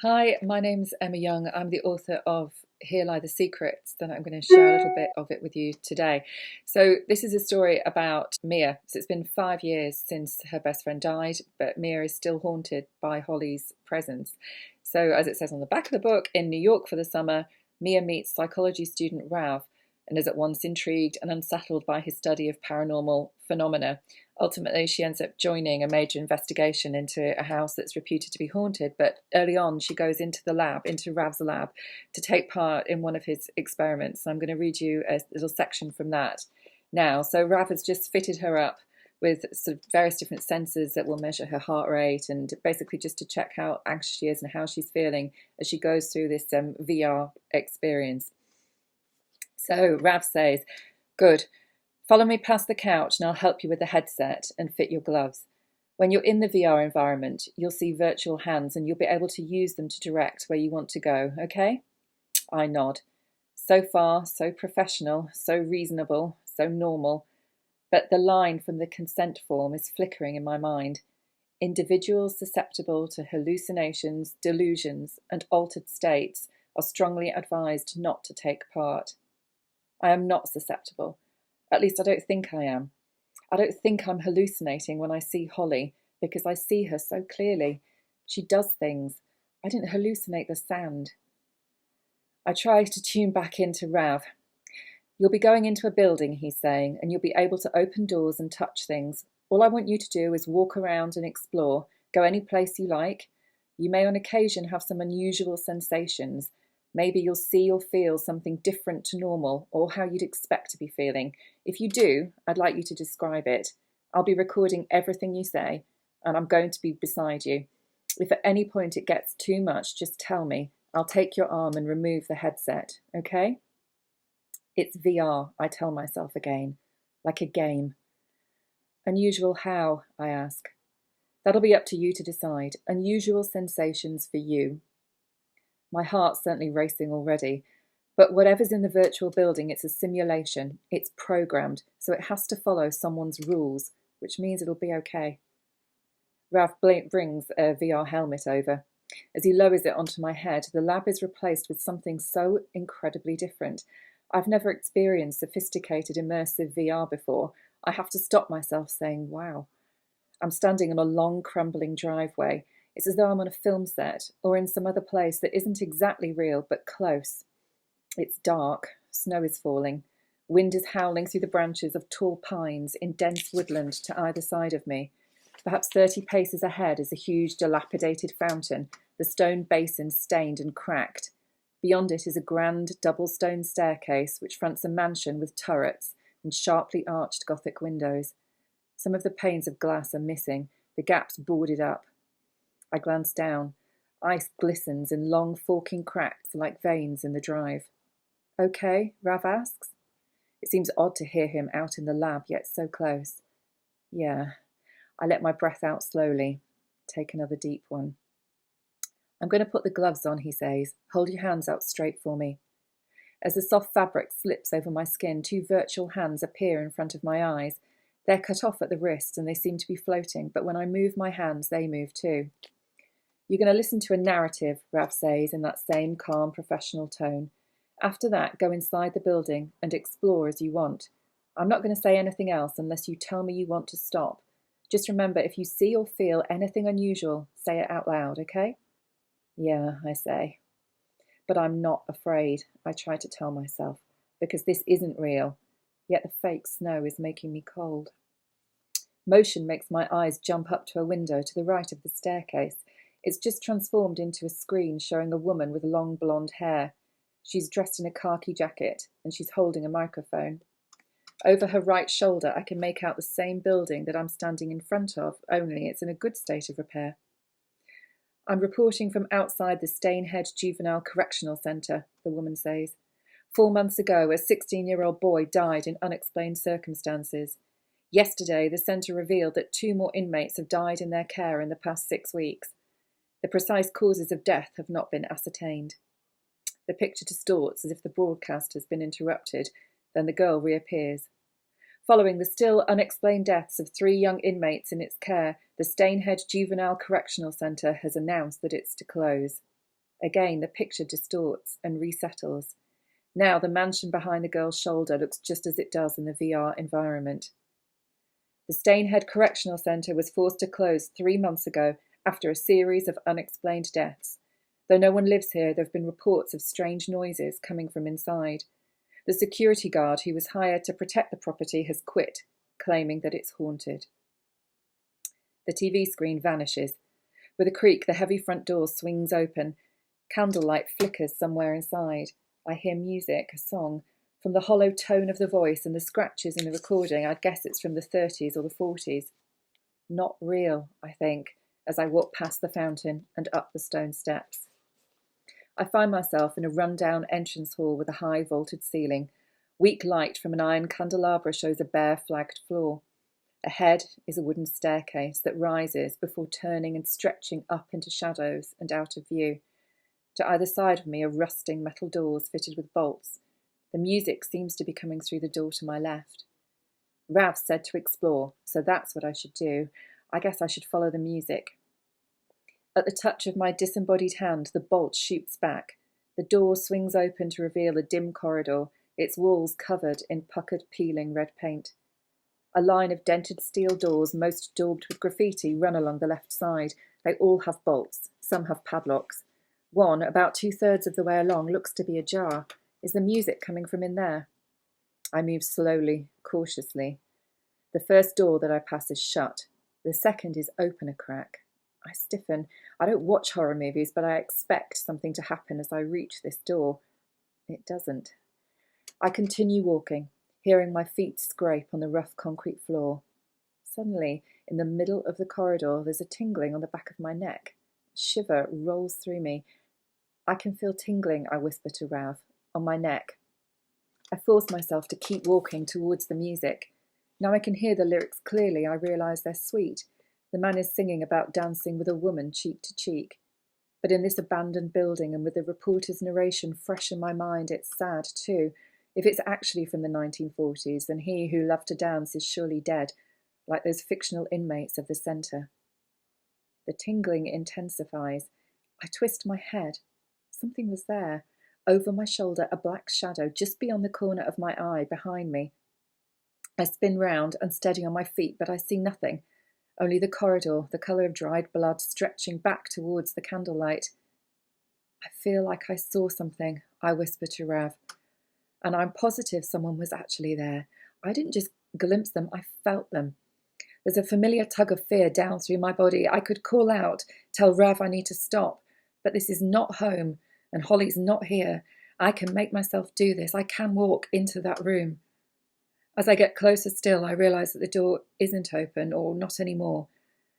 Hi, my name's Emma Young. I'm the author of Here Lie the Secrets, that I'm going to share a little bit of it with you today. So, this is a story about Mia. So, it's been 5 years since her best friend died, but Mia is still haunted by Holly's presence. So, as it says on the back of the book, in New York for the summer, Mia meets psychology student Rav and is at once intrigued and unsettled by his study of paranormal phenomena. Ultimately, she ends up joining a major investigation into a house that's reputed to be haunted. But early on, she goes into the lab, into Rav's lab, to take part in one of his experiments. So I'm going to read you a little section from that now. So Rav has just fitted her up with sort of various different sensors that will measure her heart rate and basically just to check how anxious she is and how she's feeling as she goes through this VR experience. So Rav says, "Good. Follow me past the couch and I'll help you with the headset and fit your gloves. When you're in the VR environment, you'll see virtual hands and you'll be able to use them to direct where you want to go, okay?" I nod. So far, so professional, so reasonable, so normal. But the line from the consent form is flickering in my mind. Individuals susceptible to hallucinations, delusions, and altered states are strongly advised not to take part. I am not susceptible. At least I don't think I am. I don't think I'm hallucinating when I see Holly, because I see her so clearly. She does things. I didn't hallucinate the sand. I try to tune back into Rav. "You'll be going into a building," he's saying, "and you'll be able to open doors and touch things. All I want you to do is walk around and explore, go any place you like. You may on occasion have some unusual sensations. Maybe you'll see or feel something different to normal or how you'd expect to be feeling. If you do, I'd like you to describe it. I'll be recording everything you say, and I'm going to be beside you. If at any point it gets too much, just tell me. I'll take your arm and remove the headset, okay?" It's VR, I tell myself again, like a game. "Unusual how?" I ask. "That'll be up to you to decide. Unusual sensations for you." My heart's certainly racing already. But whatever's in the virtual building, it's a simulation. It's programmed, so it has to follow someone's rules, which means it'll be okay. Rav brings a VR helmet over. As he lowers it onto my head, the lab is replaced with something so incredibly different. I've never experienced sophisticated immersive VR before. I have to stop myself saying, wow. I'm standing on a long, crumbling driveway. It's as though I'm on a film set or in some other place that isn't exactly real, but close. It's dark. Snow is falling. Wind is howling through the branches of tall pines in dense woodland to either side of me. Perhaps 30 paces ahead is a huge, dilapidated fountain, the stone basin stained and cracked. Beyond it is a grand double stone staircase which fronts a mansion with turrets and sharply arched Gothic windows. Some of the panes of glass are missing, the gaps boarded up. I glance down. Ice glistens in long forking cracks like veins in the drive. "Okay?" Rav asks. It seems odd to hear him out in the lab, yet so close. "Yeah." I let my breath out slowly. Take another deep one. "I'm going to put the gloves on," he says. "Hold your hands out straight for me." As the soft fabric slips over my skin, two virtual hands appear in front of my eyes. They're cut off at the wrists and they seem to be floating, but when I move my hands, they move too. "You're going to listen to a narrative," Rav says in that same calm, professional tone. "After that, go inside the building and explore as you want. I'm not going to say anything else unless you tell me you want to stop. Just remember, if you see or feel anything unusual, say it out loud, okay?" "Yeah," I say. But I'm not afraid, I try to tell myself, because this isn't real. Yet the fake snow is making me cold. Motion makes my eyes jump up to a window to the right of the staircase. It's just transformed into a screen showing a woman with long blonde hair. She's dressed in a khaki jacket and she's holding a microphone. Over her right shoulder, I can make out the same building that I'm standing in front of, only it's in a good state of repair. "I'm reporting from outside the Stainhead Juvenile Correctional Centre," the woman says. "4 months ago, a 16-year-old boy died in unexplained circumstances. Yesterday, the centre revealed that 2 more inmates have died in their care in the past 6 weeks. The precise causes of death have not been ascertained." The picture distorts as if the broadcast has been interrupted. Then the girl reappears. "Following the still unexplained deaths of 3 young inmates in its care, the Stainhead Juvenile Correctional Centre has announced that it's to close." Again, the picture distorts and resettles. Now the mansion behind the girl's shoulder looks just as it does in the VR environment. The Stainhead Correctional Centre was forced to close 3 months ago after a series of unexplained deaths. Though no one lives here, there have been reports of strange noises coming from inside. The security guard who was hired to protect the property has quit, claiming that it's haunted. The TV screen vanishes. With a creak, the heavy front door swings open. Candlelight flickers somewhere inside. I hear music, a song. From the hollow tone of the voice and the scratches in the recording, I'd guess it's from the 30s or the 40s. Not real, I think, as I walk past the fountain and up the stone steps. I find myself in a run-down entrance hall with a high vaulted ceiling. Weak light from an iron candelabra shows a bare flagged floor. Ahead is a wooden staircase that rises before turning and stretching up into shadows and out of view. To either side of me are rusting metal doors fitted with bolts. The music seems to be coming through the door to my left. Rav said to explore, so that's what I should do. I guess I should follow the music. At the touch of my disembodied hand, the bolt shoots back. The door swings open to reveal a dim corridor, its walls covered in puckered, peeling red paint. A line of dented steel doors, most daubed with graffiti, run along the left side. They all have bolts. Some have padlocks. One, about 2/3 of the way along, looks to be ajar. Is the music coming from in there? I move slowly, cautiously. The first door that I pass is shut. The second is open a crack. I stiffen. I don't watch horror movies, but I expect something to happen as I reach this door. It doesn't. I continue walking, hearing my feet scrape on the rough concrete floor. Suddenly, in the middle of the corridor, there's a tingling on the back of my neck. A shiver rolls through me. I can feel tingling, I whisper to Rav, on my neck. I force myself to keep walking towards the music. Now I can hear the lyrics clearly. I realise they're sweet. The man is singing about dancing with a woman cheek to cheek. But in this abandoned building and with the reporter's narration fresh in my mind, it's sad too. If it's actually from the 1940s, then he who loved to dance is surely dead, like those fictional inmates of the centre. The tingling intensifies. I twist my head. Something was there. Over my shoulder, a black shadow just beyond the corner of my eye, behind me. I spin round, unsteady on my feet, but I see nothing. Only the corridor, the colour of dried blood, stretching back towards the candlelight. I feel like I saw something, I whisper to Rav. And I'm positive someone was actually there. I didn't just glimpse them, I felt them. There's a familiar tug of fear down through my body. I could call out, tell Rav I need to stop. But this is not home, and Holly's not here. I can make myself do this. I can walk into that room. As I get closer still, I realise that the door isn't open, or not anymore.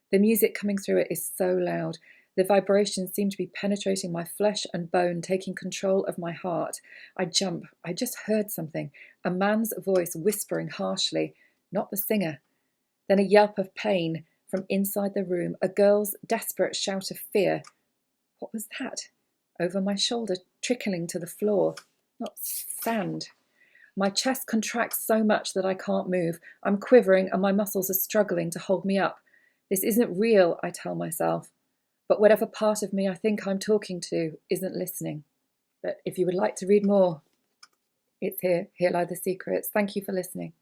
The music coming through it is so loud. The vibrations seem to be penetrating my flesh and bone, taking control of my heart. I jump. I just heard something. A man's voice whispering harshly, not the singer. Then a yelp of pain from inside the room, a girl's desperate shout of fear. What was that? Over my shoulder, trickling to the floor. Not sand. My chest contracts so much that I can't move. I'm quivering and my muscles are struggling to hold me up. This isn't real, I tell myself. But whatever part of me I think I'm talking to isn't listening. But if you would like to read more, it's here. Here lie the secrets. Thank you for listening.